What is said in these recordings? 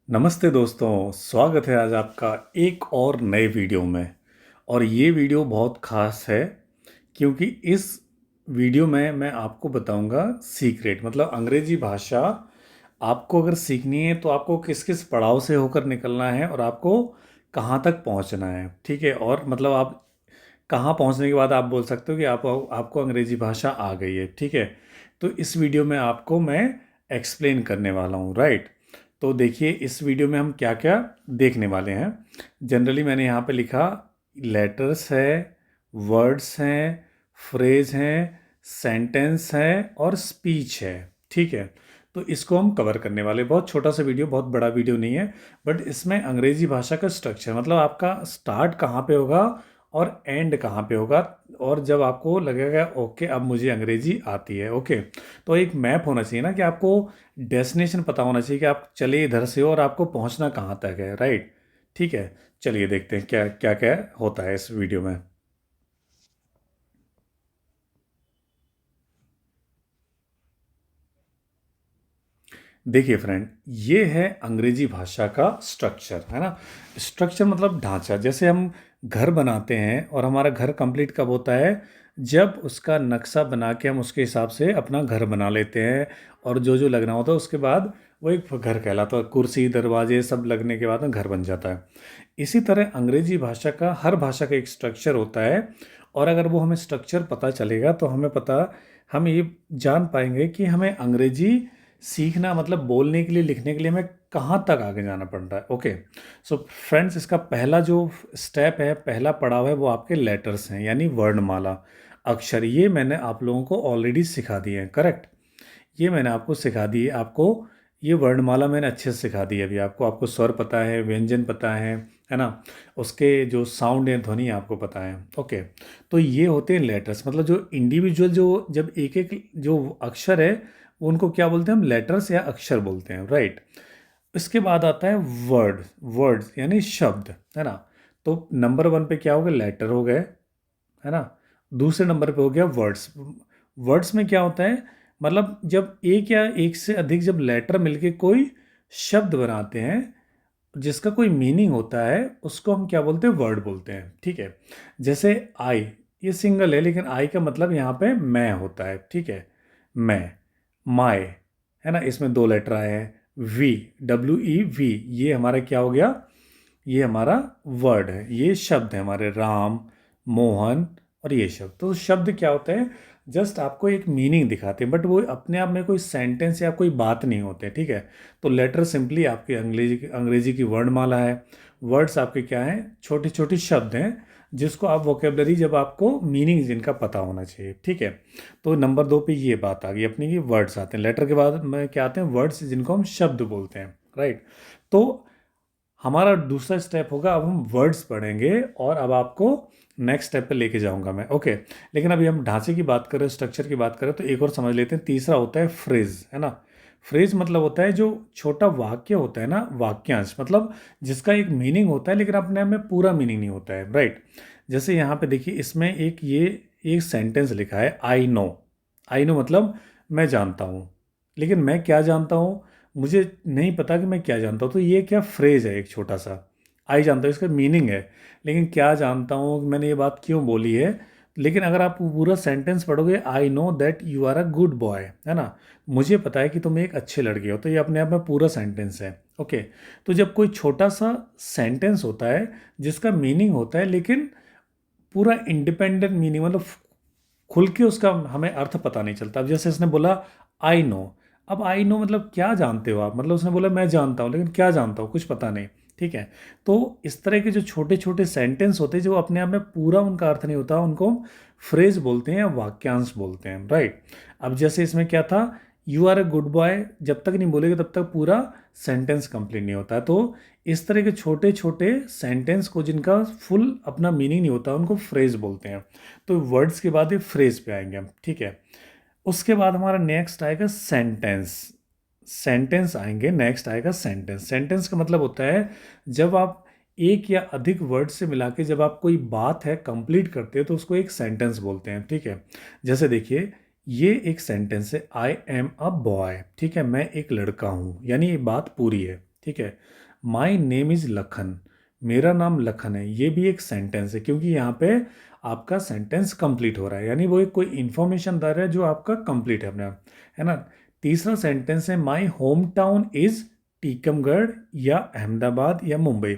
नमस्ते दोस्तों, स्वागत है आज आपका एक और नए वीडियो में। और ये वीडियो बहुत ख़ास है क्योंकि इस वीडियो में मैं आपको बताऊंगा सीक्रेट, मतलब अंग्रेजी भाषा आपको अगर सीखनी है तो आपको किस किस पड़ाव से होकर निकलना है और आपको कहाँ तक पहुँचना है। ठीक है, और मतलब आप कहाँ पहुँचने के बाद आप बोल सकते हो कि आपको अंग्रेजी भाषा आ गई है। ठीक है, तो इस वीडियो में आपको मैं एक्सप्लेन करने वाला हूँ, राइट। तो देखिए इस वीडियो में हम क्या क्या देखने वाले हैं। जनरली मैंने यहाँ पे लिखा लेटर्स है, वर्ड्स हैं, फ्रेज हैं, सेंटेंस है और स्पीच है। ठीक है, तो इसको हम कवर करने वाले, बहुत छोटा सा वीडियो, बहुत बड़ा वीडियो नहीं है। बट इसमें अंग्रेजी भाषा का स्ट्रक्चर, मतलब आपका स्टार्ट कहाँ पे होगा और एंड कहाँ पे होगा, और जब आपको लगेगा ओके अब मुझे अंग्रेजी आती है, ओके, तो एक मैप होना चाहिए ना कि आपको डेस्टिनेशन पता होना चाहिए कि आप चले इधर से हो और आपको पहुंचना कहाँ तक है, राइट। ठीक है, चलिए देखते हैं क्या क्या क्या होता है इस वीडियो में। देखिए फ्रेंड, ये है अंग्रेजी भाषा का स्ट्रक्चर, है ना। स्ट्रक्चर मतलब ढांचा। जैसे हम घर बनाते हैं और हमारा घर कंप्लीट कब होता है, जब उसका नक्शा बना के हम उसके हिसाब से अपना घर बना लेते हैं, और जो जो लगना होता है उसके बाद वो एक घर कहलाता है। कुर्सी दरवाजे सब लगने के बाद में घर बन जाता है। इसी तरह अंग्रेजी भाषा का, हर भाषा का एक स्ट्रक्चर होता है। और अगर वो हमें स्ट्रक्चर पता चलेगा तो हमें पता, हम ये जान पाएंगे कि हमें अंग्रेजी सीखना, मतलब बोलने के लिए, लिखने के लिए हमें कहाँ तक आगे जाना पड़ रहा है। ओके, सो फ्रेंड्स, इसका पहला जो स्टेप है, पहला पड़ाव है, वो आपके लेटर्स हैं, यानी वर्णमाला, अक्षर। ये मैंने आप लोगों को ऑलरेडी सिखा दिए हैं, करेक्ट। ये मैंने आपको सिखा दी है। आपको ये वर्णमाला मैंने अच्छे से सिखा दी है अभी आपको। आपको स्वर पता है, व्यंजन पता है ना। उसके जो साउंड है, ध्वनि आपको पता है। ओके, तो ये होते हैं लेटर्स, मतलब जो इंडिविजुअल, जो जब एक एक जो अक्षर है उनको क्या बोलते हैं हम, लेटर्स या अक्षर बोलते हैं, राइट। इसके बाद आता है वर्ड्स यानी शब्द, है ना। तो नंबर वन पे क्या हो गया, लेटर हो गए, है ना। दूसरे नंबर पे हो गया वर्ड्स। वर्ड्स में क्या होता है, मतलब जब एक या एक से अधिक जब लेटर मिलके कोई शब्द बनाते हैं जिसका कोई मीनिंग होता है, उसको हम क्या बोलते हैं, वर्ड बोलते हैं। ठीक है, जैसे आई, ये सिंगल है लेकिन आई का मतलब यहाँ पे मैं होता है। ठीक है, मैं, माय, है ना, इसमें दो लेटर आए हैं, वी, WEV, ये हमारा क्या हो गया, ये हमारा वर्ड है, ये शब्द है हमारे, राम, मोहन, और ये शब्द। तो शब्द क्या होते हैं, जस्ट आपको एक मीनिंग दिखाते हैं, बट वो अपने आप में कोई सेंटेंस या कोई बात नहीं होते। ठीक है, तो लेटर सिंपली आपकी अंग्रेजी की वर्णमाला है। वर्ड्स आपके क्या हैं, छोटे छोटे शब्द हैं जिसको आप वोकेबलरी, जब आपको मीनिंग जिनका पता होना चाहिए। ठीक है, तो नंबर दो पे ये बात आ गई अपनी कि वर्ड्स आते हैं। लेटर के बाद में क्या आते हैं, वर्ड्स, जिनको हम शब्द बोलते हैं, राइट। तो हमारा दूसरा स्टेप होगा, अब हम वर्ड्स पढ़ेंगे और अब आपको नेक्स्ट स्टेप पे लेके जाऊंगा मैं, ओके। लेकिन अभी हम ढांचे की बात करें, स्ट्रक्चर की बात करें, तो एक और समझ लेते हैं। तीसरा होता है फ्रेज, है ना। फ्रेज मतलब होता है जो छोटा वाक्य होता है ना, वाक्यांश, मतलब जिसका एक मीनिंग होता है लेकिन अपने आप में पूरा मीनिंग नहीं होता है, राइट। जैसे यहाँ पे देखिए, इसमें एक सेंटेंस लिखा है, आई नो। आई नो मतलब मैं जानता हूँ, लेकिन मैं क्या जानता हूँ, मुझे नहीं पता कि मैं क्या जानता हूँ। तो ये क्या फ्रेज है, एक छोटा सा, आई जानता हूँ, इसका मीनिंग है, लेकिन क्या जानता हूँ, मैंने ये बात क्यों बोली है। लेकिन अगर आप पूरा सेंटेंस पढ़ोगे, I know that you are a good boy, है ना, मुझे पता है कि तुम एक अच्छे लड़के हो, तो ये अपने आप में पूरा सेंटेंस है। ओके, तो जब कोई छोटा सा सेंटेंस होता है जिसका मीनिंग होता है लेकिन पूरा इंडिपेंडेंट मीनिंग, मतलब खुल के उसका हमें अर्थ पता नहीं चलता। अब जैसे इसने बोला आई नो, अब आई नो मतलब क्या जानते हो आप, मतलब उसने बोला मैं जानता हूँ, लेकिन क्या जानता हूँ कुछ पता नहीं। ठीक है, तो इस तरह के जो छोटे छोटे सेंटेंस होते हैं जो अपने आप में पूरा उनका अर्थ नहीं होता, उनको हम फ्रेज बोलते हैं या वाक्यांश बोलते हैं, राइट। अब जैसे इसमें क्या था, you are a good boy, जब तक नहीं बोलेगा तब तक पूरा सेंटेंस कंप्लीट नहीं होता। तो इस तरह के छोटे छोटे सेंटेंस को, जिनका फुल अपना मीनिंग नहीं होता, उनको फ्रेज बोलते हैं। तो वर्ड्स के बाद ये फ्रेज पे आएंगे हम, ठीक है। उसके बाद हमारा नेक्स्ट आएगा सेंटेंस। सेंटेंस आएंगे, नेक्स्ट आएगा सेंटेंस। सेंटेंस का मतलब होता है जब आप एक या अधिक वर्ड से मिला के जब आप कोई बात है कंप्लीट करते हो तो उसको एक सेंटेंस बोलते हैं। ठीक है, जैसे देखिए, ये एक सेंटेंस है, आई एम अ बॉय। ठीक है, मैं एक लड़का हूँ, यानी ये बात पूरी है। ठीक है। माई नेम इज़ लखन, मेरा नाम लखन है, ये भी एक सेंटेंस है क्योंकि यहाँ पे आपका सेंटेंस कंप्लीट हो रहा है, यानी वो एक कोई इन्फॉर्मेशन दे रहा है जो आपका कंप्लीट है अपने आप, है ना। तीसरा सेंटेंस है my home town is Tikamgarh या अहमदाबाद या मुंबई।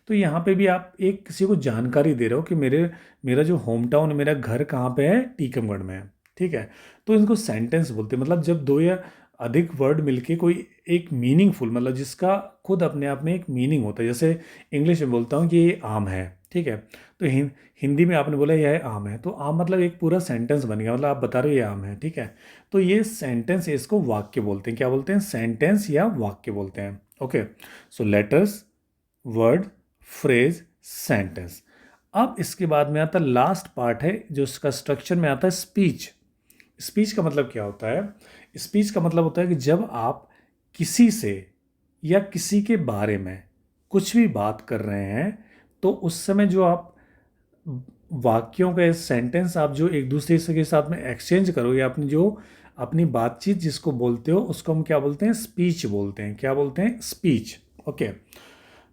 तो यहाँ पे भी आप एक किसी को जानकारी दे रहे हो कि मेरा जो होम टाउन है, मेरा घर कहाँ पे है, टीकमगढ़ में है, ठीक है। तो इनको सेंटेंस बोलते हैं, मतलब जब दो या अधिक वर्ड मिलके कोई एक मीनिंगफुल, मतलब जिसका खुद अपने आप में एक मीनिंग होता है। जैसे इंग्लिश में बोलता हूँ कि ये आम है, ठीक है। तो हिंदी में आपने बोला यह आम है, तो आम मतलब एक पूरा सेंटेंस बन गया, मतलब आप बता रहे हो ये आम है, ठीक है। तो ये सेंटेंस, इसको वाक्य बोलते हैं। क्या बोलते हैं? सेंटेंस या वाक्य बोलते हैं। ओके, सो लेटर्स, वर्ड, फ्रेज, सेंटेंस। अब इसके बाद में आता लास्ट पार्ट है जो इसका स्ट्रक्चर में आता है, स्पीच। स्पीच का मतलब क्या होता है? स्पीच का मतलब होता है कि जब आप किसी से या किसी के बारे में कुछ भी बात कर रहे हैं, तो उस समय जो आप वाक्यों का सेंटेंस आप जो एक दूसरे से के साथ में एक्सचेंज करो, या अपनी जो अपनी बातचीत जिसको बोलते हो उसको हम क्या बोलते हैं? स्पीच बोलते हैं। क्या बोलते हैं? स्पीच। ओके।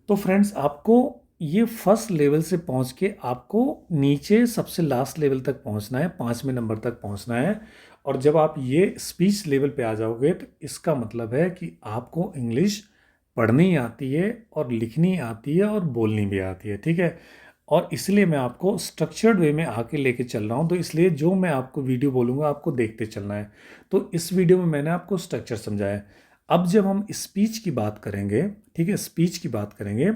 तो फ्रेंड्स, आपको ये फर्स्ट लेवल से पहुंच के आपको नीचे सबसे लास्ट लेवल तक पहुंचना है, 5वें नंबर तक पहुंचना है। और जब आप ये स्पीच लेवल पे आ जाओगे तो इसका मतलब है कि आपको इंग्लिश पढ़नी आती है और लिखनी आती है और बोलनी भी आती है, ठीक है। और इसलिए मैं आपको स्ट्रक्चर्ड वे में आके लेके चल रहा हूँ, तो इसलिए जो मैं आपको वीडियो बोलूँगा आपको देखते चलना है। तो इस वीडियो में मैंने आपको स्ट्रक्चर समझाया है। अब जब हम स्पीच की बात करेंगे, ठीक है, स्पीच की बात करेंगे,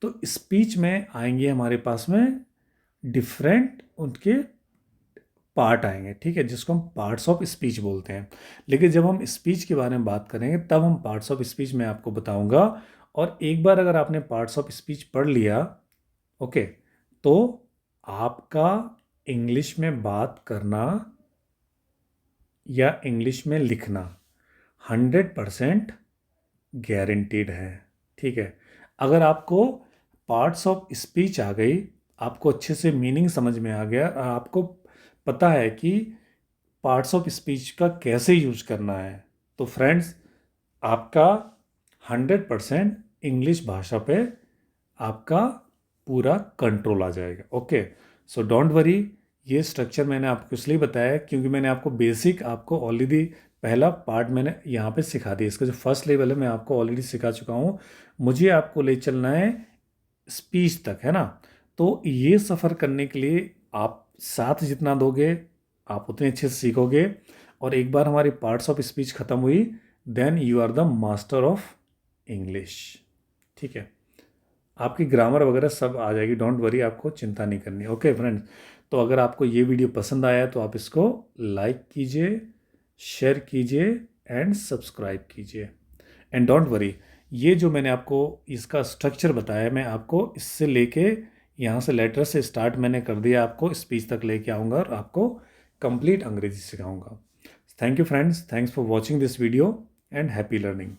तो स्पीच में आएंगे हमारे पास में डिफरेंट उनके पार्ट आएंगे, ठीक है, जिसको हम पार्ट्स ऑफ स्पीच बोलते हैं। लेकिन जब हम स्पीच के बारे में बात करेंगे तब हम पार्ट्स ऑफ स्पीच में आपको बताऊंगा। और एक बार अगर आपने पार्ट्स ऑफ स्पीच पढ़ लिया, ओके, तो आपका इंग्लिश में बात करना या इंग्लिश में लिखना 100% गारंटीड है, ठीक है। अगर आपको पार्ट्स ऑफ स्पीच आ गई, आपको अच्छे से मीनिंग समझ में आ गया, आपको पता है कि पार्ट्स ऑफ स्पीच का कैसे यूज करना है, तो फ्रेंड्स आपका 100% इंग्लिश भाषा पे आपका पूरा कंट्रोल आ जाएगा। Okay, so don't worry. ये स्ट्रक्चर मैंने आपको इसलिए बताया क्योंकि मैंने आपको बेसिक, आपको ऑलरेडी पहला पार्ट मैंने यहाँ पे सिखा दिया। इसका जो फर्स्ट लेवल है मैं आपको ऑलरेडी सिखा चुका हूँ। मुझे आपको ले चलना है स्पीच तक, है ना। तो ये सफ़र करने के लिए आप साथ जितना दोगे आप उतने अच्छे से सीखोगे। और एक बार हमारी पार्ट्स ऑफ स्पीच ख़त्म हुई, then you are the master of English, ठीक है। आपकी ग्रामर वगैरह सब आ जाएगी, डोंट वरी, आपको चिंता नहीं करनी। ओके फ्रेंड्स, तो अगर आपको ये वीडियो पसंद आया तो आप इसको लाइक कीजिए, शेयर कीजिए एंड सब्सक्राइब कीजिए। एंड डोंट वरी, ये जो मैंने आपको इसका स्ट्रक्चर बताया, मैं आपको इससे लेके यहाँ से लेटर से स्टार्ट मैंने कर दिया, आपको स्पीच तक लेके आऊँगा और आपको कंप्लीट अंग्रेजी सिखाऊंगा। Thank you friends, thanks for watching this video and happy learning.